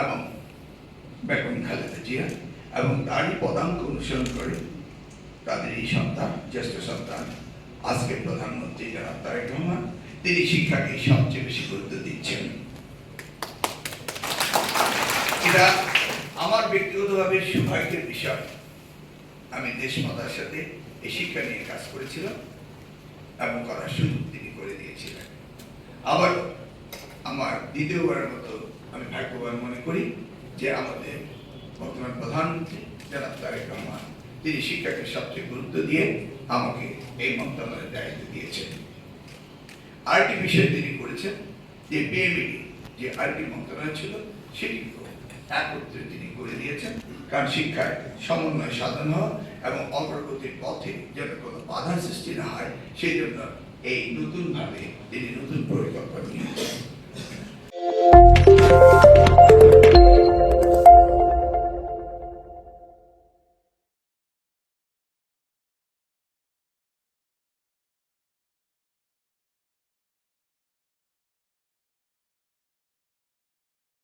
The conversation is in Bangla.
এবং বেগম খালেদা জিয়া এবং তারই পদাঙ্ক অনুসরণ করে তাদের এই সন্তান, জ্যেষ্ঠ সন্তান, আজকের প্রধানমন্ত্রী জনাব তারেক রহমান, তিনি শিক্ষাকে সবচেয়ে বেশি গুরুত্ব দিচ্ছেন। এটা আমার ব্যক্তিগতভাবে সৌভাগ্যের বিষয়। আমি দেশমাতার সাথে এই শিক্ষা নিয়ে কাজ করেছিলাম এবং করার সুযোগ তিনি করে দিয়েছিলেন। আবার আমার দ্বিতীয়বারের মতো আমি ভাগ্যবান মনে করি যে আমাদের বর্তমান প্রধানমন্ত্রী জনাব তারেক রহমান, তিনি শিক্ষাকে সবচেয়ে গুরুত্ব দিয়ে আমাকে এই মন্ত্রণালয়ের দায়িত্ব দিয়েছেন। আরেকটি বিষয় তিনি করেছেন যে পিএমইডি যে আরেকটি মন্ত্রণালয় ছিল সেটিকেও একত্রে তিনি করে দিয়েছেন, কারণ শিক্ষায় সমন্বয় সাধন হওয়া এবং অগ্রগতির পথে যেন কোনো বাধা সৃষ্টি না হয় সেই জন্য এই নতুনভাবে তিনি নতুন পরিকল্পনা নিয়েছেন।